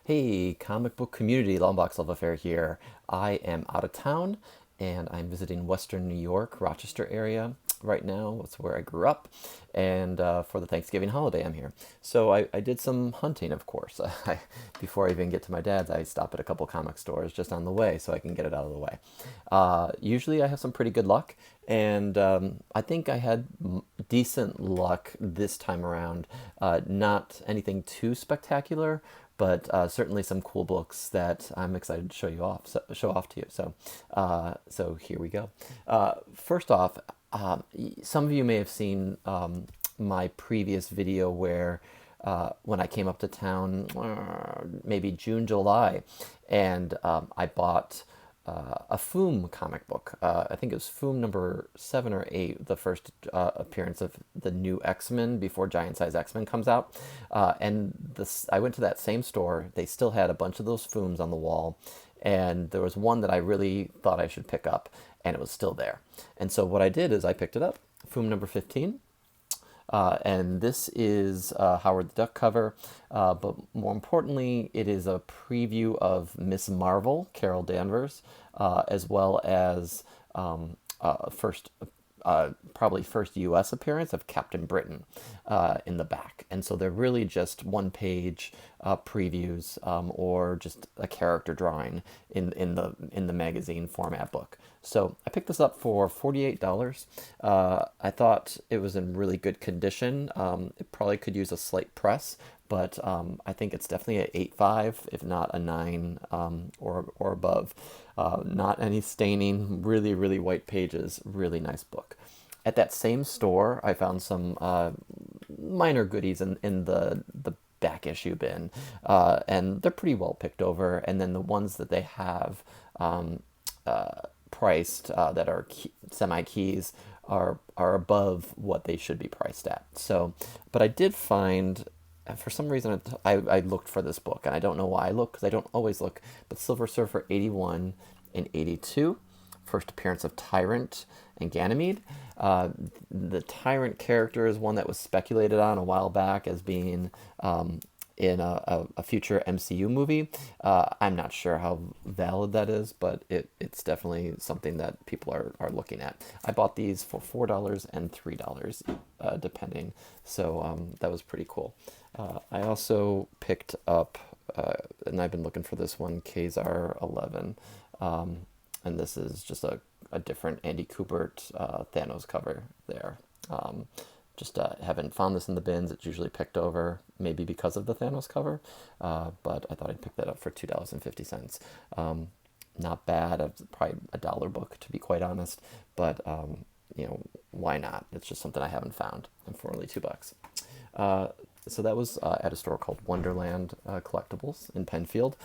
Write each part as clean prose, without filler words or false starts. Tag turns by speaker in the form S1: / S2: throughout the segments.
S1: Hey, comic book community, Longbox Love Affair here. I am out of town and I'm visiting Western New York, Rochester area right now. That's where I grew up. And for the Thanksgiving holiday, I'm here. So I did some hunting, of course. Before I even get to my dad's, I stop at a couple comic stores just on the way so I can get it out of the way. Usually I have some pretty good luck. And I think I had decent luck this time around. Not anything too spectacular, but certainly some cool books that I'm excited to show off to you. So here we go. First off, some of you may have seen my previous video where when I came up to town, maybe June, July, and I bought a Foom comic book. I think it was Foom number 7 or 8, the first appearance of the new X-Men before Giant Size X-Men comes out. I went to that same store. They still had a bunch of those Fooms on the wall, and there was one that I really thought I should pick up, and it was still there. And so what I did is I picked it up, Foom number 15. And this is Howard the Duck cover, but more importantly, it is a preview of Miss Marvel, Carol Danvers, as well as first, probably first U.S. appearance of Captain Britain in the back. And so they're really just one-page previews or just a character drawing in the magazine format book. So I picked this up for $48. I thought it was in really good condition. It probably could use a slight press, but I think it's definitely an 8.5, if not a 9 or above. Not any staining, really, really white pages, really nice book. At that same store, I found some minor goodies in the back issue bin, and they're pretty well picked over. And then the ones that they have priced that are semi keys are above what they should be priced at. So, but I did find, for some reason, I looked for this book, and I don't know why I look, because I don't always look, but Silver Surfer 81 and 82, first appearance of Tyrant and Ganymede. The Tyrant character is one that was speculated on a while back as being in a future MCU movie. I'm not sure how valid that is, but it's definitely something that people are looking at. I bought these for $4 and $3, depending. So that was pretty cool. I also picked up, and I've been looking for this one, Kazar 11. And this is just a different Andy Kubert Thanos cover there. Just haven't found this in the bins. It's usually picked over, maybe because of the Thanos cover, but I thought I'd pick that up for $2.50. Not bad. It's probably a dollar book, to be quite honest, but why not? It's just something I haven't found, and for only $2. So that was at a store called Wonderland Collectibles in Penfield.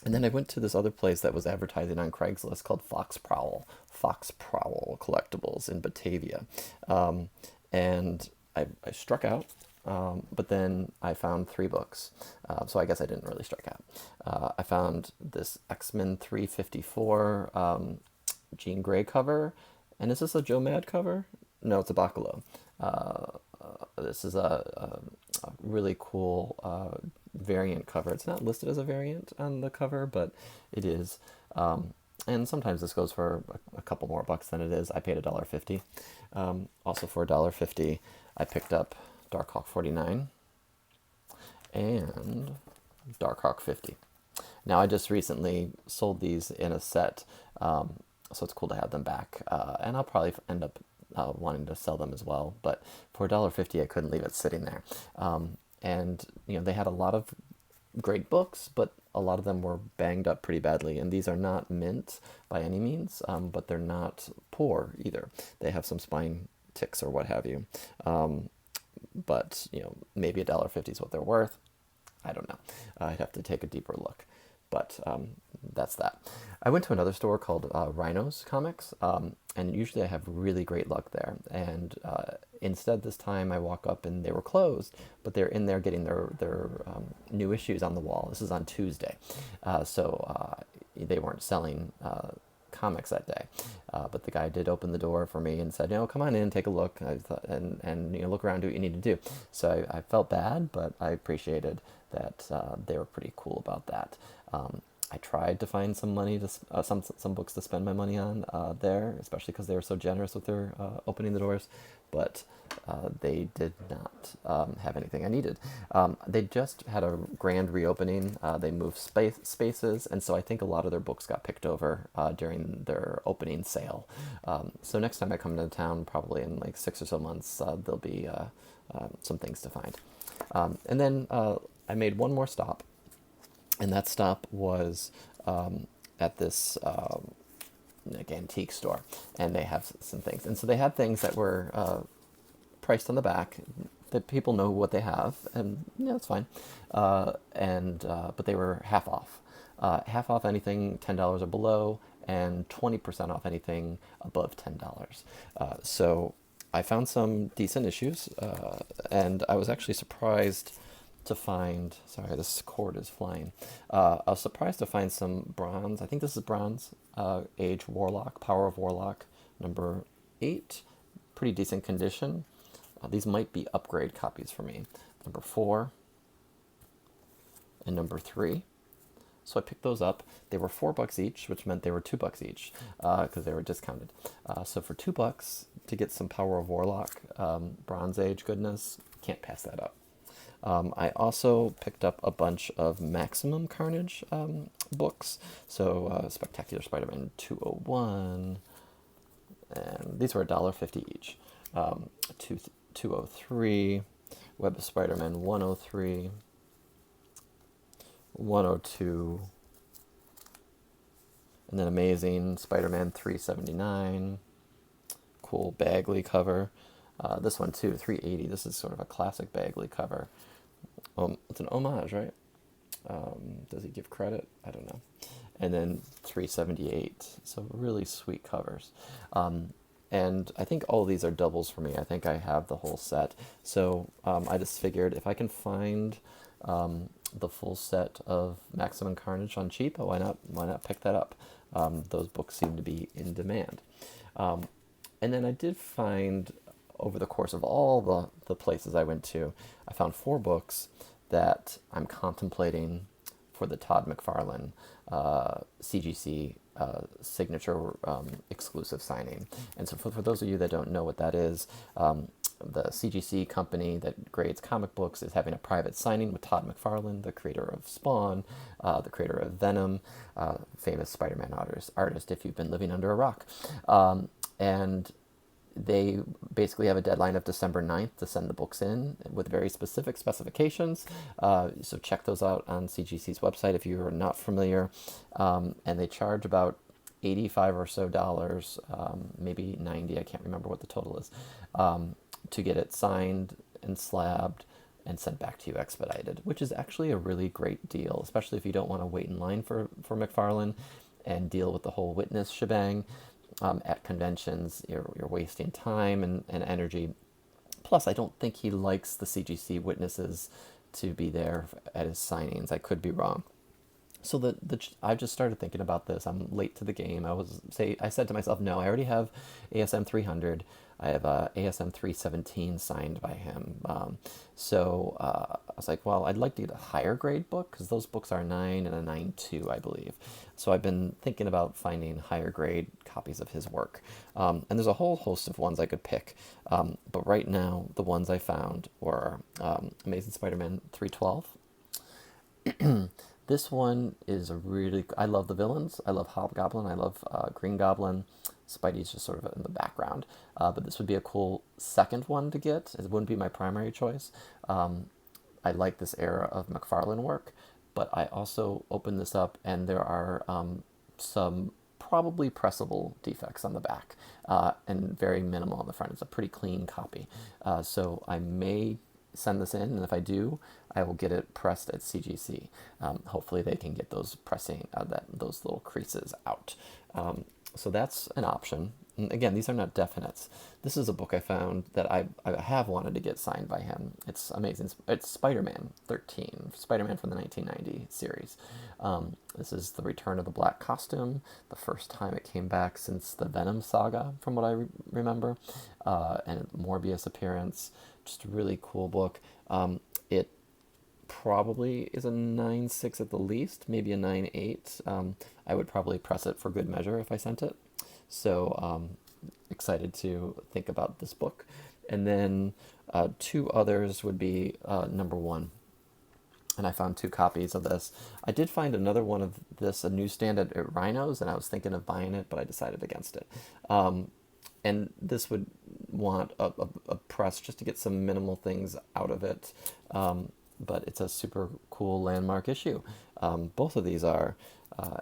S1: And then I went to this other place that was advertising on Craigslist called Fox Prowl Collectibles in Batavia. And I struck out, but then I found 3 books. So I guess I didn't really strike out. I found this X-Men 354 Jean Grey cover. And is this a Joe Mad cover? No, it's a Bacalo. This is a really cool variant cover. It's not listed as a variant on the cover, but it is. And sometimes this goes for a couple more bucks than it is. I paid $1.50. Also for $1.50, I picked up Darkhawk 49 and Darkhawk 50. Now, I just recently sold these in a set, so it's cool to have them back. And I'll probably end up wanting to sell them as well. But for $1.50, I couldn't leave it sitting there. And they had a lot of great books, but a lot of them were banged up pretty badly. And these are not mint by any means, but they're not poor either. They have some spine ticks or what have you. But maybe $1.50 is what they're worth. I don't know. I'd have to take a deeper look. But that's that. I went to another store called Rhino Comics, and usually I have really great luck there. And instead this time I walk up and they were closed, but they're in there getting their new issues on the wall. This is on Tuesday. So they weren't selling Comics that day. But the guy did open the door for me and said, come on in, take a look, and look around, do what you need to do. So I felt bad, but I appreciated that they were pretty cool about that. I tried to find some money to some books to spend my money on there, especially because they were so generous with their opening the doors, but they did not have anything I needed. They just had a grand reopening. They moved spaces, and so I think a lot of their books got picked over during their opening sale. So next time I come into town, probably in like 6 or so months, there'll be some things to find. And then I made one more stop, and that stop was at this again, Teak Store, and they have some things. And so they had things that were priced on the back that people know what they have, and it's fine. But they were half off. Half off anything $10 or below, and 20% off anything above $10. So I found some decent issues, and I was actually surprised to find, sorry, this cord is flying. I was surprised to find some bronze. I think this is bronze age Warlock, Power of Warlock, number 8. Pretty decent condition. These might be upgrade copies for me. Number 4 and number 3. So I picked those up. They were $4 each, which meant they were $2 each because they were discounted. So for $2 to get some Power of Warlock, Bronze Age goodness, can't pass that up. I also picked up a bunch of Maximum Carnage books. So Spectacular Spiderman 201, and these were $1.50 each. 203, Web of Spider-Man 103, 102, and then Amazing Spider-Man 379, cool Bagley cover. This one too, 380. This is sort of a classic Bagley cover. It's an homage, right? Does he give credit? I don't know. And then 378. So really sweet covers. And I think all of these are doubles for me. I think I have the whole set. So I just figured if I can find the full set of Maximum Carnage on cheap, why not pick that up? Those books seem to be in demand. And then I did find, over the course of all the places I went to, I found 4 books that I'm contemplating for the Todd McFarlane CGC signature exclusive signing. And so for those of you that don't know what that is, the CGC company that grades comic books is having a private signing with Todd McFarlane, the creator of Spawn, the creator of Venom, famous Spider-Man artist if you've been living under a rock. And they basically have a deadline of December 9th to send the books in with very specific specifications. So check those out on CGC's website if you are not familiar. And they charge about $85 or so, maybe 90, I can't remember what the total is, to get it signed and slabbed and sent back to you expedited, which is actually a really great deal, especially if you don't want to wait in line for McFarlane and deal with the whole witness shebang. At conventions, you're wasting time and energy. Plus, I don't think he likes the CGC witnesses to be there at his signings. I could be wrong. So I just started thinking about this. I'm late to the game. I said to myself, no, I already have ASM 300. I have ASM 317 signed by him. So I was like, well, I'd like to get a higher grade book because those books are 9 and a 9.2, I believe. So I've been thinking about finding higher grade copies of his work. And there's a whole host of ones I could pick. But right now, the ones I found were Amazing Spider-Man 312. This one is I love the villains. I love Hobgoblin. I love Green Goblin. Spidey's just sort of in the background. But this would be a cool second one to get. It wouldn't be my primary choice. I like this era of McFarlane work, but I also opened this up and there are some probably pressable defects on the back and very minimal on the front. It's a pretty clean copy. So I may send this in, and if I do, I will get it pressed at CGC. Hopefully they can get those those little creases out. So that's an option. And again, these are not definites. This is a book I found that I have wanted to get signed by him. It's amazing. It's Spider-Man 13, Spider-Man from the 1990 series. This is the return of the black costume, the first time it came back since the Venom saga, from what I remember, and Morbius appearance. Just a really cool book. It probably is a 9.6 at the least, maybe a 9.8. I would probably press it for good measure if I sent it. So excited to think about this book. And then two others would be number one. And I found two copies of this. I did find another one of this, a newsstand at Rhino's, and I was thinking of buying it, but I decided against it. And this would want a press just to get some minimal things out of it. But it's a super cool landmark issue. Both of these are.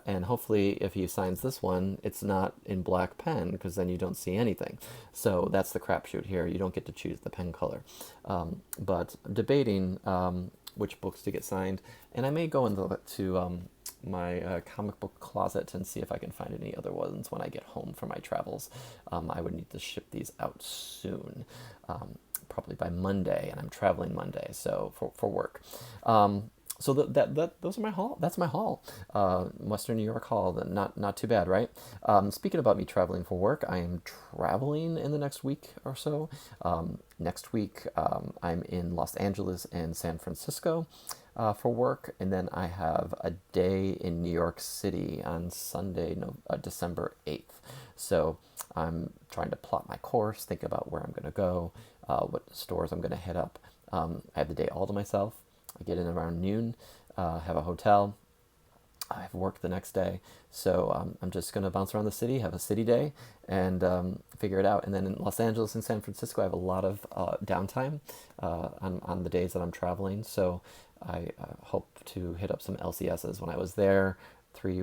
S1: And hopefully, if he signs this one, it's not in black pen, because then you don't see anything. So that's the crapshoot here. You don't get to choose the pen color. But debating which books to get signed, and I may go into my comic book closet and see if I can find any other ones when I get home from my travels. I would need to ship these out soon, probably by Monday, and I'm traveling Monday, so for work. So those are my haul. That's my haul. Western New York haul. Not too bad, right? Speaking about me traveling for work, I am traveling in the next week or so. Next week, I'm in Los Angeles and San Francisco for work, and then I have a day in New York City on Sunday, December 8th. So I'm trying to plot my course, think about where I'm going to go, what stores I'm going to hit up. I have the day all to myself. I get in around noon, have a hotel. I have work the next day. So I'm just going to bounce around the city, have a city day, and figure it out. And then in Los Angeles and San Francisco, I have a lot of downtime on the days that I'm traveling. So I hope to hit up some LCSs. When I was there 3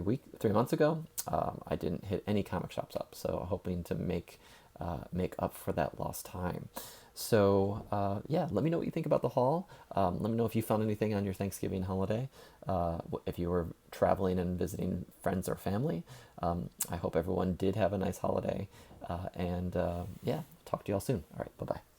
S1: months ago, I didn't hit any comic shops up. So hoping to make up for that lost time. So yeah, let me know what you think about the haul. Let me know if you found anything on your Thanksgiving holiday, if you were traveling and visiting friends or family. I hope everyone did have a nice holiday, and yeah, talk to y'all soon. All right, bye-bye.